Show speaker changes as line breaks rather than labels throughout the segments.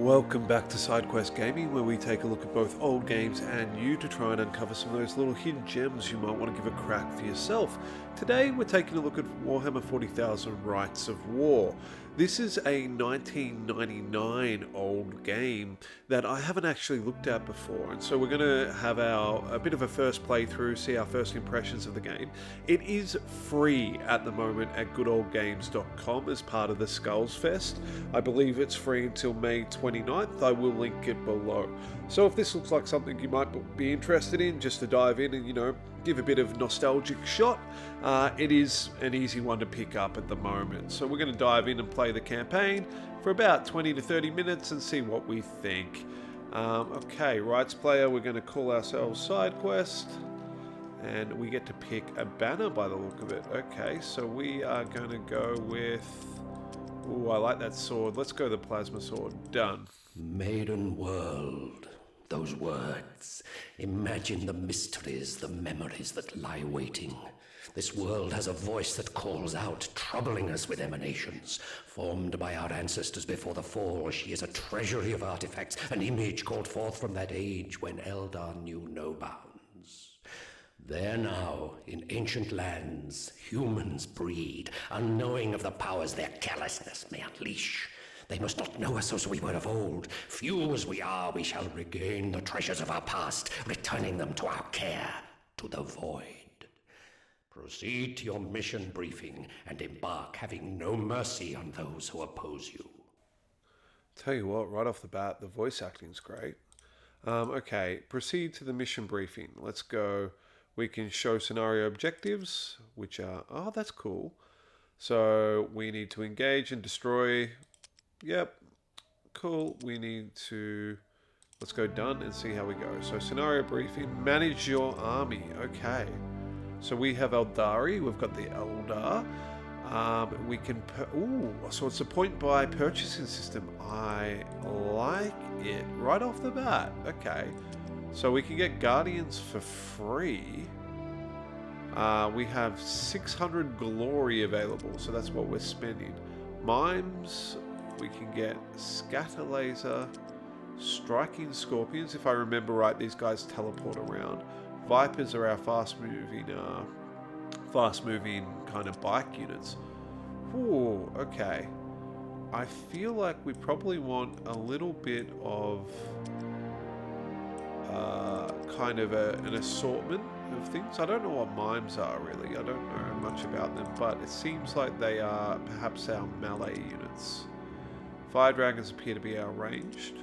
Welcome back to Sidequest Gaming, where we take a look at both old games and new to try and uncover some of those little hidden gems you might want to give a crack for yourself. Today we're taking a look at Warhammer 40,000 Rites of War. This is a 1999 old game that I haven't actually looked at before, and so we're going to have a bit of a first playthrough, see our first impressions of the game. It is free at the moment at goodoldgames.com as part of the Skulls Fest. I believe it's free until May 29th. I will link it below. So if this looks like something you might be interested in, just to dive in and, give a bit of nostalgic shot, it is an easy one to pick up at the moment. So we're going to dive in and play the campaign for about 20 to 30 minutes and see what we think. Okay, Rights Player, we're going to call ourselves Sidequest, and we get to pick a banner by the look of it. Okay, so we are going to go with... Ooh, I like that sword. Let's go the plasma sword. Done.
Maiden world. Those words. Imagine the mysteries, the memories that lie waiting. This world has a voice that calls out, troubling us with emanations. Formed by our ancestors before the fall, she is a treasury of artifacts, an image called forth from that age when Eldar knew no bounds. There now, in ancient lands, humans breed, unknowing of the powers their carelessness may unleash. They must not know us as we were of old. Few as we are, we shall regain the treasures of our past, returning them to our care, to the void. Proceed to your mission briefing, and embark, having no mercy on those who oppose you.
Tell you what, right off the bat, the voice acting's great. Okay, proceed to the mission briefing. Let's go. We can show scenario objectives, which are... Oh, that's cool. So we need to engage and destroy... Yep, cool. We need to... Let's go done and see how we go. So scenario briefing, manage your army. Okay. So we have Eldari, we've got the Eldar. We can... Ooh, so it's a point-buy purchasing system. I like it right off the bat. Okay. So we can get Guardians for free. We have 600 glory available, so that's what we're spending. Mimes... We can get Scatter Laser, Striking Scorpions. If I remember right, these guys teleport around. Vipers are our fast-moving kind of bike units. Ooh, okay. I feel like we probably want a little bit of kind of an assortment of things. I don't know what mimes are really. I don't know much about them, but it seems like they are perhaps our melee units. Fire dragons appear to be our ranged.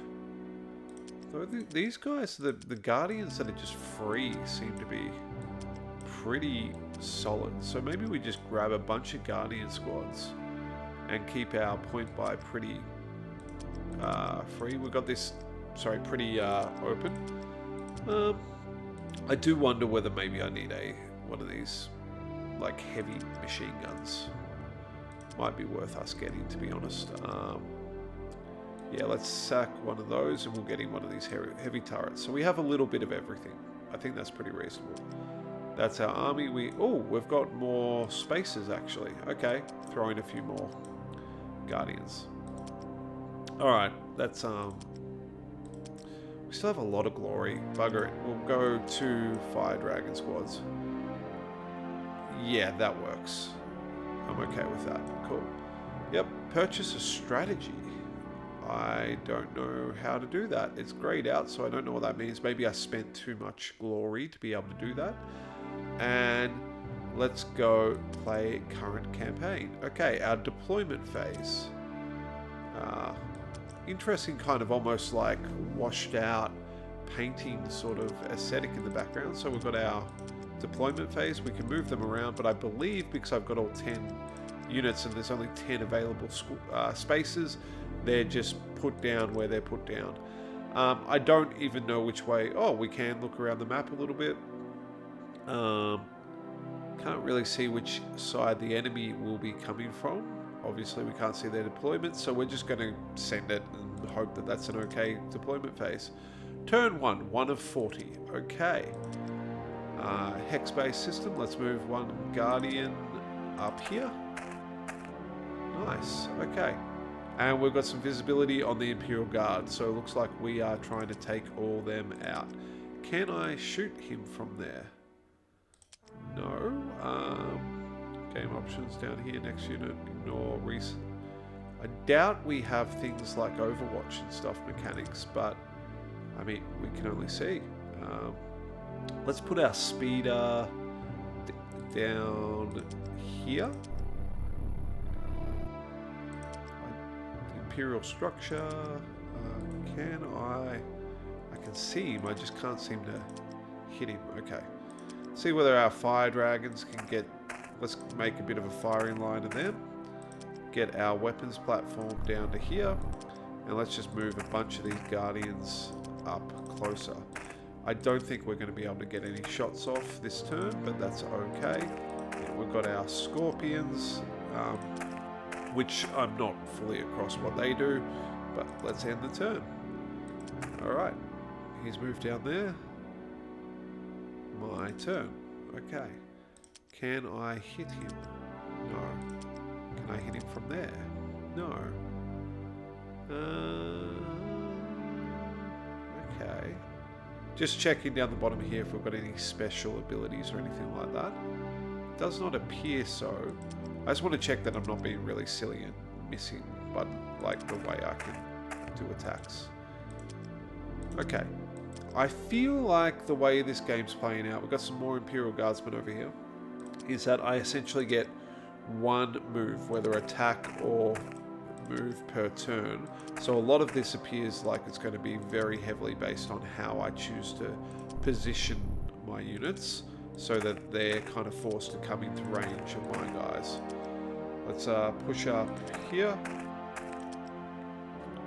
So these guys, the guardians that are just free, seem to be pretty solid. So maybe we just grab a bunch of guardian squads and keep our point buy pretty free. We've got this, sorry, pretty open. I do wonder whether maybe I need one of these like heavy machine guns. Might be worth us getting, to be honest. Yeah, let's sack one of those and we'll get in one of these heavy turrets. So we have a little bit of everything. I think that's pretty reasonable. That's our army. We've got more spaces actually. Okay, throw in a few more guardians. Alright, that's we still have a lot of glory. Bugger it. We'll go to fire dragon squads. Yeah, that works. I'm okay with that. Cool. Yep, purchase a strategy. I don't know how to do that. It's grayed out, so I don't know what that means. Maybe I spent too much glory to be able to do that. And let's go play current campaign. Okay, our deployment phase. Interesting kind of almost like washed out painting sort of aesthetic in the background. So we've got our deployment phase. We can move them around, but I believe because I've got all 10 units and there's only 10 available spaces, they're just put down where they're put down. I don't even know which way. Oh, we can look around the map a little bit. Can't really see which side the enemy will be coming from. Obviously, we can't see their deployment, so we're just going to send it and hope that that's an okay deployment phase. Turn 1 of 40. Okay. Hex-based system. Let's move one Guardian up here. Nice. Okay. And we've got some visibility on the Imperial Guard, so it looks like we are trying to take all them out. Can I shoot him from there? No. Game options down here, next unit, ignore recent. I doubt we have things like Overwatch and stuff mechanics, but I mean, we can only see. Let's put our speeder down here. Imperial structure. I can see him, I just can't seem to hit him. Okay. See whether our fire dragons can get... Let's make a bit of a firing line of them. Get our weapons platform down to here. And let's just move a bunch of these guardians up closer. I don't think we're going to be able to get any shots off this turn, but that's okay. We've got our scorpions, which I'm not fully across what they do, but let's end the turn. Alright, he's moved down there. My turn. Okay. Can I hit him? No. Can I hit him from there? No. Okay. Just checking down the bottom here if we've got any special abilities or anything like that. Does not appear so. I just want to check that I'm not being really silly and missing like the way I can do attacks. Okay. I feel like the way this game's playing out, we've got some more Imperial Guardsmen over here, is that I essentially get one move, whether attack or move per turn. So a lot of this appears like it's going to be very heavily based on how I choose to position my units so that they're kind of forced to come into range of my guys. Let's push up here,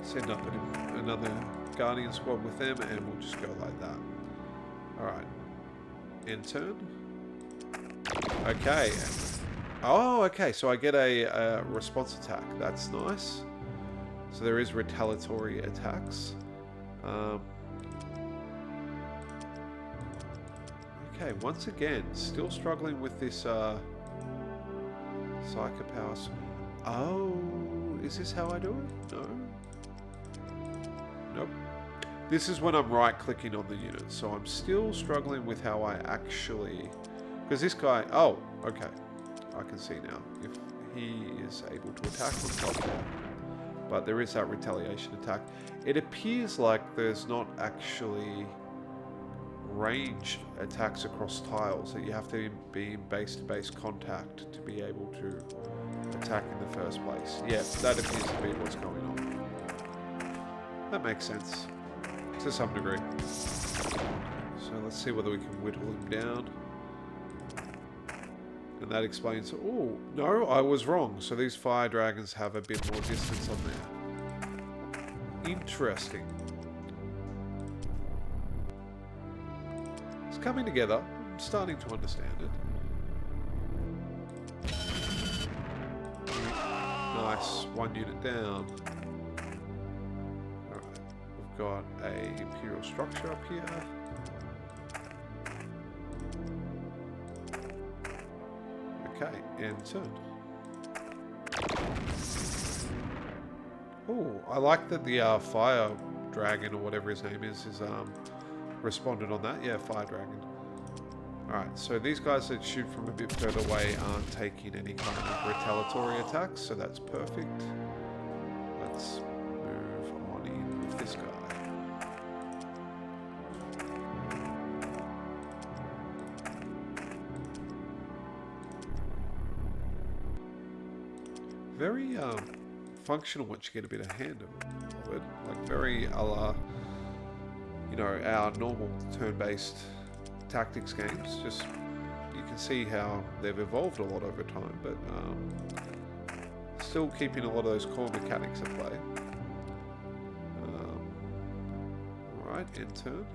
send up another Guardian squad with them, and we'll just go like that. Alright, end turn. Okay. Oh, okay, so I get a response attack. That's nice. So there is retaliatory attacks. Okay, once again, still struggling with this Psychopowers. Oh, is this how I do it? No. Nope. This is when I'm right-clicking on the unit, so I'm still struggling with how I actually... Because this guy... Oh, okay. I can see now. If he is able to attack with top, but there is that retaliation attack. It appears like there's not actually ranged attacks across tiles, that you have to be in base-to-base contact to be able to attack in the first place. Yeah, that appears to be what's going on. That makes sense to some degree. So let's see whether we can whittle him down. And that explains... Oh, no, I was wrong. So these fire dragons have a bit more distance on there. Interesting. It's coming together. I'm starting to understand it. Nice. One unit down. Alright. We've got a Imperial structure up here. Okay, and turn. Oh, I like that the fire dragon, or whatever his name is responded on that. Yeah, fire dragon. Alright, so these guys that shoot from a bit further away aren't taking any kind of retaliatory attacks, so that's perfect. Let's move on in with this guy. Very functional once you get a bit of hand of it. Like very a la, you know, our normal turn-based tactics games. Just, you can see how they've evolved a lot over time, but still keeping a lot of those core mechanics at play. Alright, end turn.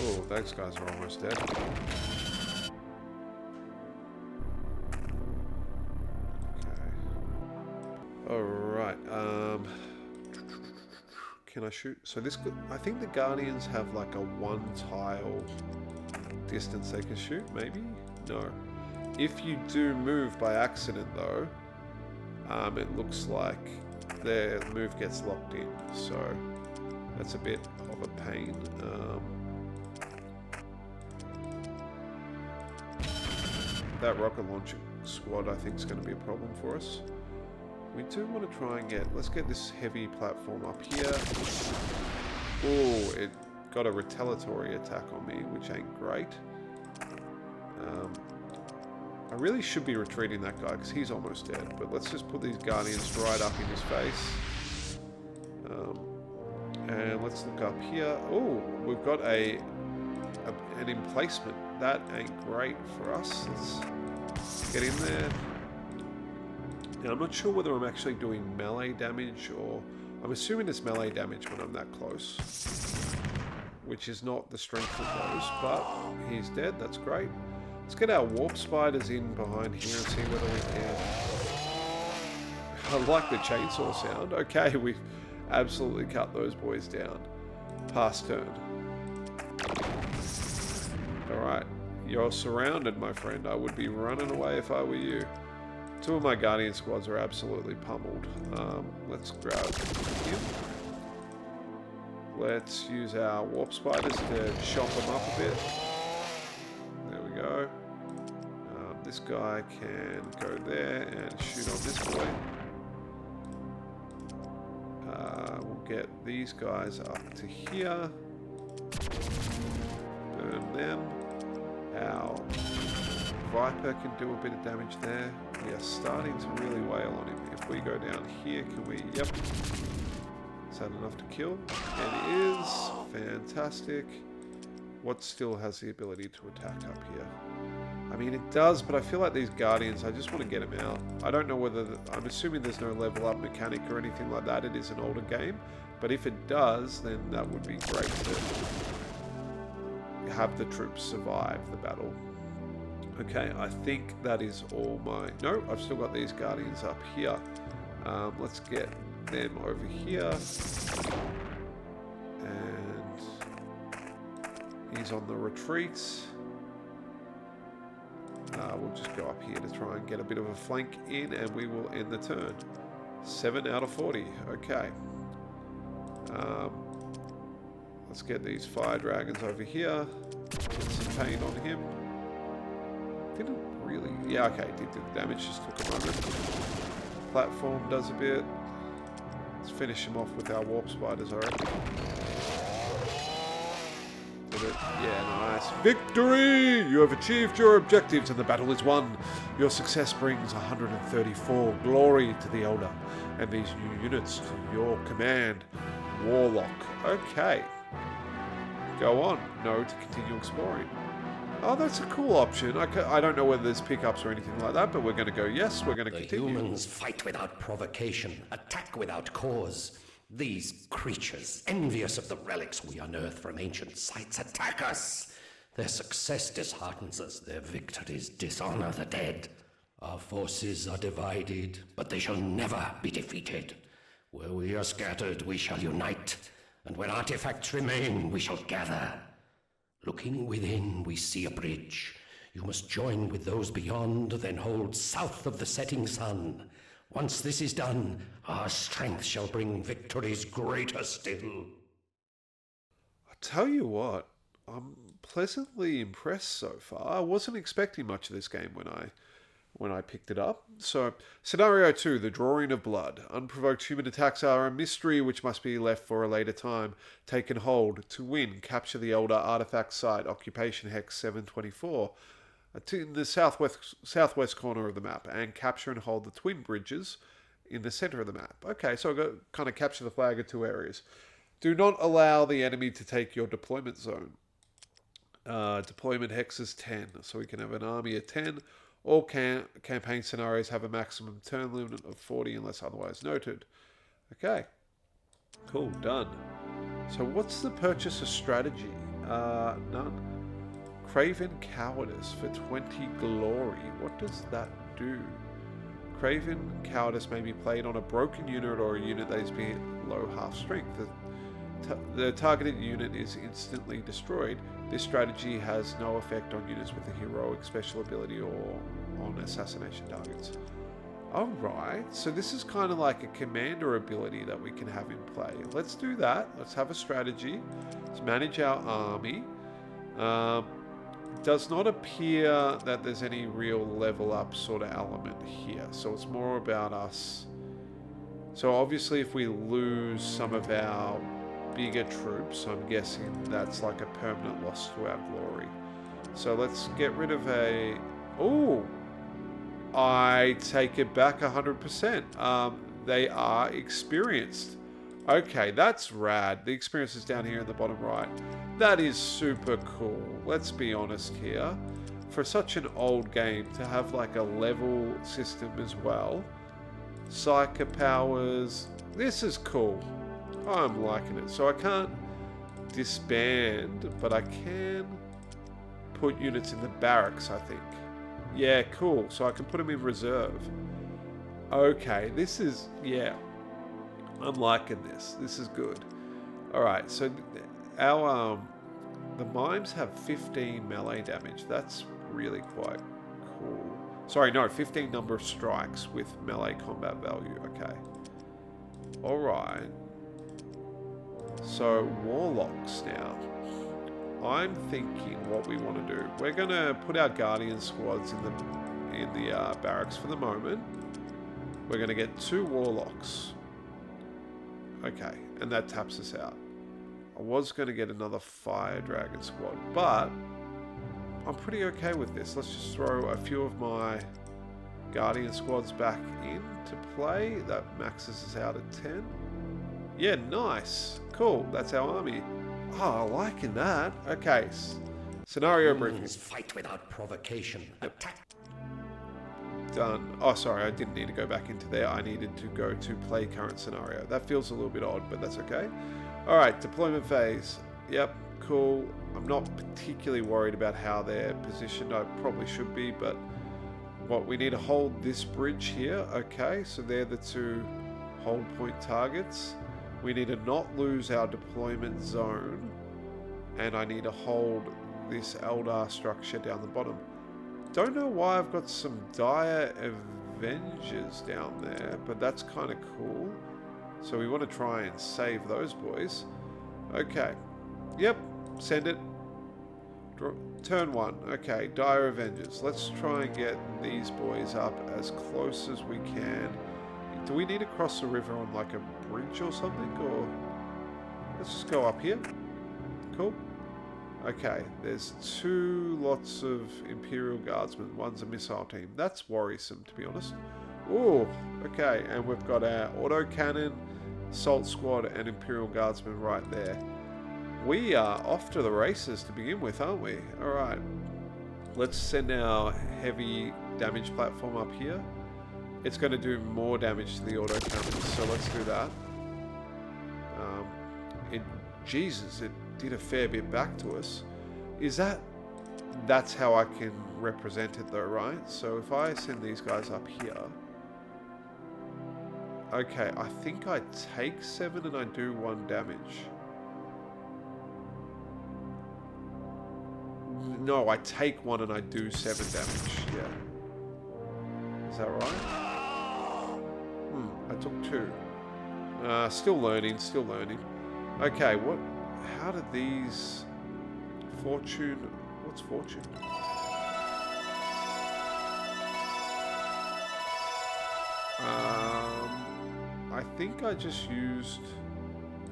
Oh, those guys are almost dead. Alright, can I shoot? So this, I think the Guardians have like a one tile distance they can shoot, maybe? No. If you do move by accident, though, it looks like the move gets locked in. So that's a bit of a pain. That rocket launching squad, I think, is going to be a problem for us. We do want to try and get... Let's get this heavy platform up here. Oh, it got a retaliatory attack on me, which ain't great. I really should be retreating that guy because he's almost dead. But let's just put these guardians right up in his face. And let's look up here. Oh, we've got an emplacement. That ain't great for us. Let's get in there. Now, I'm not sure whether I'm actually doing melee damage or... I'm assuming it's melee damage when I'm that close. Which is not the strength of those, but he's dead. That's great. Let's get our warp spiders in behind here and see whether we can... I like the chainsaw sound. Okay, we've absolutely cut those boys down. Pass turn. Alright, you're surrounded, my friend. I would be running away if I were you. Two of my guardian squads are absolutely pummeled. Let's grab him. Let's use our warp spiders to chop them up a bit. There we go. This guy can go there and shoot on this boy. We'll get these guys up to here. Burn them. Our Viper can do a bit of damage there. We are starting to really wail on him. If we go down here, can we... Yep. Is that enough to kill? It is. Fantastic. What still has the ability to attack up here? I mean, it does, but I feel like these Guardians, I just want to get them out. I don't know whether... I'm assuming there's no level up mechanic or anything like that. It is an older game. But if it does, then that would be great to have the troops survive the battle. Okay, I think that is all my... No, I've still got these Guardians up here. Let's get them over here. And he's on the retreat. We'll just go up here to try and get a bit of a flank in, and we will end the turn. 7 out of 40. Okay. Let's get these fire dragons over here. Get some pain on him. Didn't really... Yeah, okay, did the damage, just took a moment. Platform does a bit. Let's finish him off with our warp spiders, I reckon. Did it? Yeah, nice. Victory! You have achieved your objectives and the battle is won. Your success brings 134 glory to the Eldar and these new units to your command. Warlock. Okay. Go on. No to continue exploring. Oh, that's a cool option. I don't know whether there's pickups or anything like that, but we're going to go yes, we're going to continue.
The humans fight without provocation, attack without cause. These creatures, envious of the relics we unearth from ancient sites, attack us. Their success disheartens us, their victories dishonor the dead. Our forces are divided, but they shall never be defeated. Where we are scattered, we shall unite, and when artifacts remain, we shall gather. Looking within, we see a bridge. You must join with those beyond, then hold south of the setting sun. Once this is done, our strength shall bring victories greater still.
I tell you what, I'm pleasantly impressed so far. I wasn't expecting much of this game when I picked it up. So, Scenario 2, The Drawing of Blood. Unprovoked human attacks are a mystery which must be left for a later time. Taken hold. To win, capture the Eldar artifact site, occupation hex 724, in the southwest corner of the map, and capture and hold the twin bridges in the center of the map. Okay, so I've got to kind of capture the flag in two areas. Do not allow the enemy to take your deployment zone. Deployment hex is 10, so we can have an army of 10. All campaign scenarios have a maximum turn limit of 40 unless otherwise noted. Okay. Cool, done. So what's the purchase of strategy? None. Craven Cowardice for 20 glory. What does that do? Craven Cowardice may be played on a broken unit or a unit that is below half strength. The targeted unit is instantly destroyed. This strategy has no effect on units with a heroic special ability or on assassination targets. Alright, so this is kind of like a commander ability that we can have in play. Let's do that. Let's have a strategy. Let's manage our army. It does not appear that there's any real level up sort of element here. So it's more about us. So obviously if we lose some of our bigger troops, I'm guessing that's like a permanent loss to our glory. So let's get rid of a... Oh! I take it back 100%. They are experienced. Okay, that's rad. The experience is down here in the bottom right. That is super cool. Let's be honest here. For such an old game to have like a level system as well. Psyker powers. This is cool. I'm liking it. So I can't disband, but I can put units in the barracks, I think. Yeah, cool. So I can put them in reserve. Okay, this is... Yeah. I'm liking this. This is good. Alright, so our... the mimes have 15 melee damage. That's really quite cool. Sorry, no, 15 number of strikes with melee combat value. Okay. Alright. So, warlocks now. I'm thinking what we want to do. We're going to put our guardian squads in the barracks for the moment. We're going to get 2 warlocks. Okay, and that taps us out. I was going to get another fire dragon squad, but I'm pretty okay with this. Let's just throw a few of my guardian squads back into play. That maxes us out at 10. Yeah, nice. Cool, that's our army. Oh, liking that. Okay. Scenario briefing.
Fight without provocation. Attack.
Done. Oh, sorry. I didn't need to go back into there. I needed to go to play current scenario. That feels a little bit odd, but that's okay. All right. Deployment phase. Yep. Cool. I'm not particularly worried about how they're positioned. I probably should be, but what we need to hold this bridge here. Okay. So they're the 2 hold point targets. We need to not lose our deployment zone, and I need to hold this Eldar structure down the bottom. Don't know why I've got some dire Avengers down there, but that's kind of cool. So we want to try and save those boys. Okay. Yep. Send it. Turn 1. Okay. Dire Avengers. Let's try and get these boys up as close as we can. Do we need to cross the river on like a bridge or something, or let's just go up here? Cool. Okay, there's 2 lots of Imperial Guardsmen. One's a missile team. That's worrisome, to be honest. Oh, okay, and we've got our autocannon, assault squad, and Imperial Guardsmen right there. We are off to the races to begin with, aren't we? All right, let's send our heavy damage platform up here. It's going to do more damage to the autocannons, so let's do that. Jesus, it did a fair bit back to us. That's how I can represent it though, right? So if I send these guys up here... Okay, I think I take 7 and I do 1 damage. No, I take 1 and I do 7 damage, yeah. Is that right? I took 2. Still learning. Okay, how did these... Fortune... What's fortune? I think I just used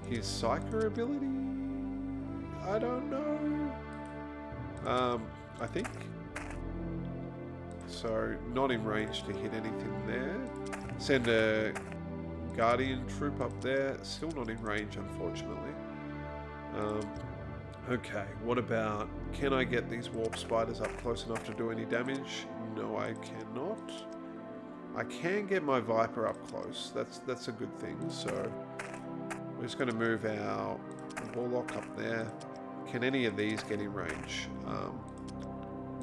his Psyker ability? I don't know. I think. So, not in range to hit anything there. Send a Guardian troop up there. Still not in range, unfortunately. Okay, what about... Can I get these warp spiders up close enough to do any damage? No, I cannot. I can get my Viper up close. That's a good thing. So, we're just going to move our Warlock up there. Can any of these get in range?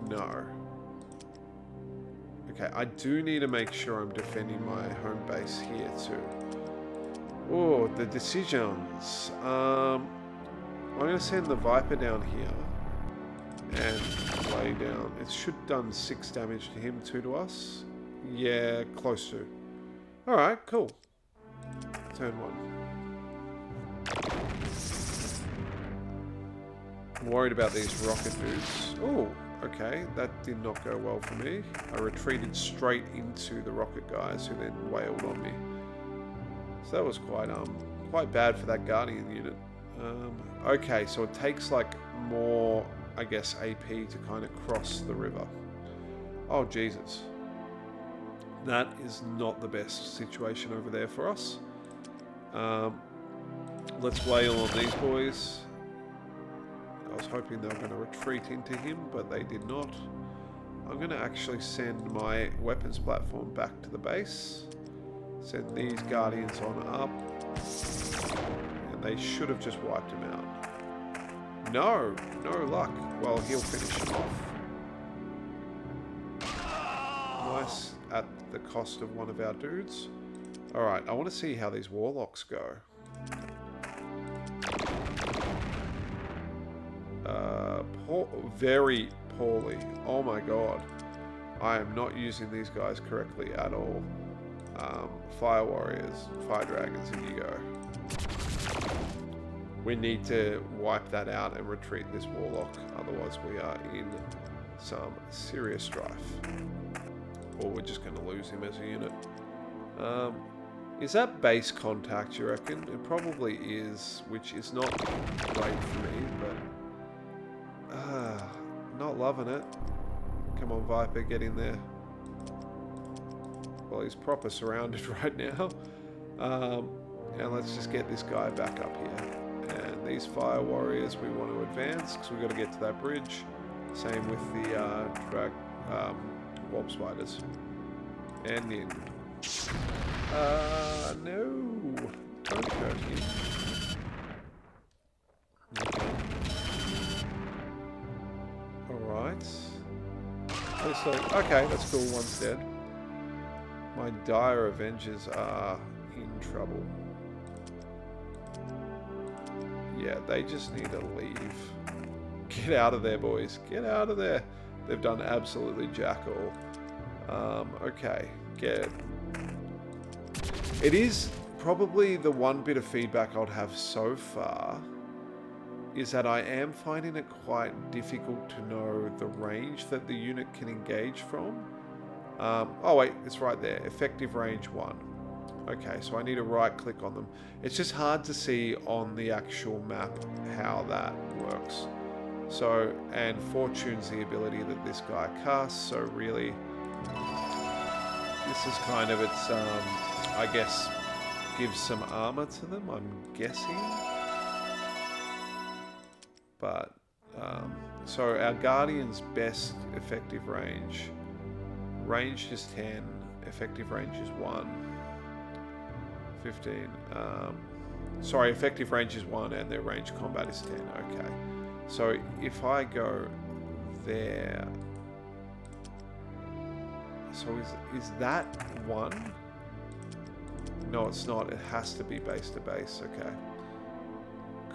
No. Okay, I do need to make sure I'm defending my home base here too. Oh, the decisions. I'm going to send the Viper down here. And lay down. It should have done 6 damage to him, 2 to us. Yeah, close to. Alright, cool. Turn 1. I'm worried about these rocket dudes. Oh, okay. That did not go well for me. I retreated straight into the rocket guys who then wailed on me. So that was quite bad for that Guardian unit. Okay, so it takes like more, I guess, AP to kind of cross the river. Oh, Jesus. That is not the best situation over there for us. Let's wail on these boys. I was hoping they were going to retreat into him, but they did not. I'm going to actually send my weapons platform back to the base. Send these Guardians on up. And they should have just wiped him out. No luck. Well, he'll finish him off. Nice at the cost of one of our dudes. Alright, I want to see how these warlocks go. Very poorly. Oh my god. I am not using these guys correctly at all. Fire warriors, fire dragons, here you go. We need to wipe that out and retreat this warlock, otherwise we are in some serious strife. Or we're just going to lose him as a unit. Is that base contact, you reckon? It probably is, which is not great for me, but... not loving it. Come on, Viper, get in there. Well, he's proper surrounded right now. And let's just get this guy back up here. And these fire warriors we want to advance, because we've got to get to that bridge. Same with the warp spiders. And in. No. Don't hurt him. Alright. Okay, that's cool. One's dead. My dire Avengers are in trouble. Yeah, they just need to leave. Get out of there, boys. Get out of there. They've done absolutely jack all. Okay, get... It is probably the one bit of feedback I'd have so far is that I am finding it quite difficult to know the range that the unit can engage from. Oh wait, it's right there. Effective range 1. Okay, so I need to right click on them. It's just hard to see on the actual map how that works. So, and Fortune's the ability that this guy casts, so really this is kind of its, I guess, gives some armor to them, I'm guessing. But, so our Guardian's best effective range is 10, effective range is 1. 15. Sorry, effective range is 1 and their range combat is 10. Okay. So if I go there... So is that 1? No, it's not. It has to be base to base. Okay.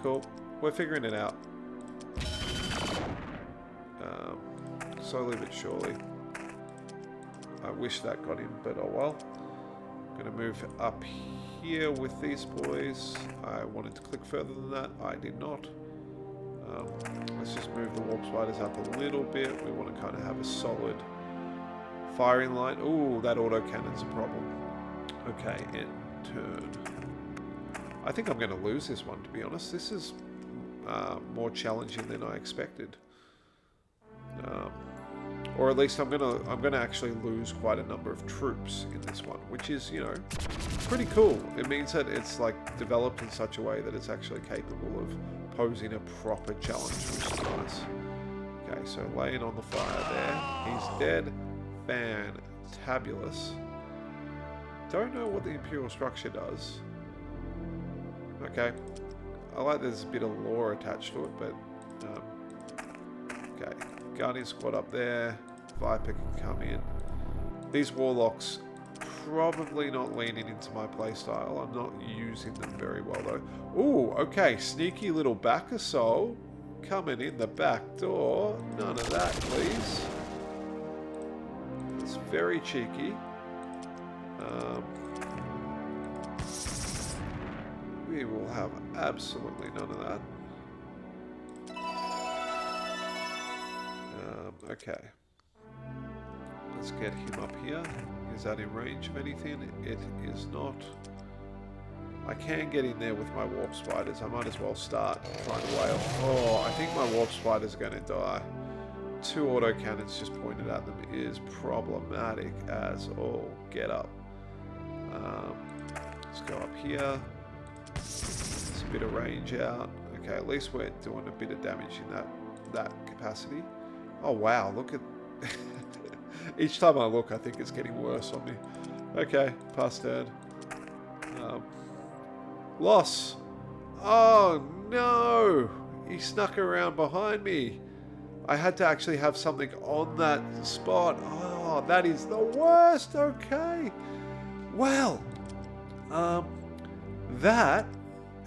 Cool. We're figuring it out. Slowly but surely. I wish that got him, but oh well. I'm going to move up here with these boys. I wanted to click further than that. I did not. Let's just move the warp spiders up a little bit. We want to kind of have a solid firing line. Ooh, that autocannon's a problem. Okay, and turn. I think I'm going to lose this one, to be honest. This is more challenging than I expected. Or at least I'm gonna actually lose quite a number of troops in this one, which is, you know, pretty cool. It means that it's like developed in such a way that it's actually capable of posing a proper challenge, which is nice. Okay, so laying on the fire there. He's dead. Fantabulous. Don't know what the Imperial structure does. Okay. I like there's a bit of lore attached to it, but okay. Guardian squad up there. Viper can come in. These warlocks probably not leaning into my playstyle. I'm not using them very well though. Ooh, okay. Sneaky little backer soul. coming in the back door. None of that, please. It's very cheeky. We will have absolutely none of that. Okay. Let's get him up here. Is that in range of anything? It is not. I can get in there with my warp spiders. I might as well start trying to wail. Oh, I think my warp spiders are going to die. 2 autocannons just pointed at them is problematic as all get up. Let's go up here. It's a bit of range out. Okay, at least we're doing a bit of damage in that capacity. Oh wow, look at... Each time I look, I think it's getting worse on me. Okay, pass turn. Loss. Oh no! He snuck around behind me. I had to actually have something on that spot. Oh, that is the worst. Okay. Well, that,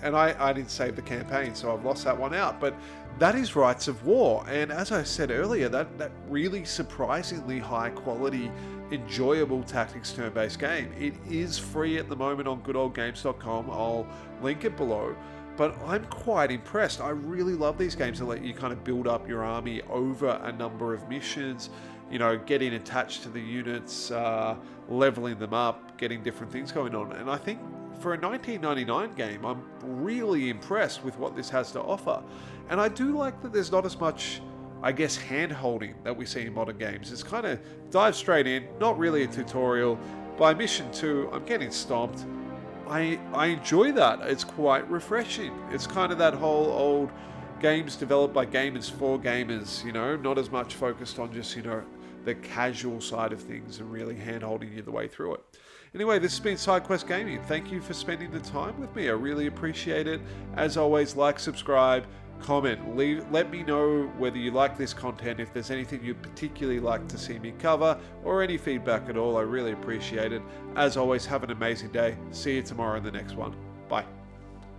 and I didn't save the campaign, so I've lost that one out. But that is Rites of War, and as I said earlier, that really surprisingly high quality, enjoyable tactics turn-based game. It is free at the moment on goodoldgames.com. I'll link it below. But I'm quite impressed. I really love these games that let you kind of build up your army over a number of missions, you know, getting attached to the units, leveling them up, getting different things going on. And I think for a 1999 game, I'm really impressed with what this has to offer. And I do like that there's not as much, I guess, hand-holding that we see in modern games. It's kind of dive straight in, not really a tutorial. By mission 2, I'm getting stomped. I enjoy that. It's quite refreshing. It's kind of that whole old games developed by gamers for gamers, you know, not as much focused on just, you know, the casual side of things and really hand-holding you the way through it. Anyway, this has been Sidequest Gaming. Thank you for spending the time with me. I really appreciate it. As always, like, subscribe, comment, let me know whether you like this content, if there's anything you'd particularly like to see me cover, or any feedback at all. I really appreciate it. As always, have an amazing day. See you tomorrow in the next one. Bye.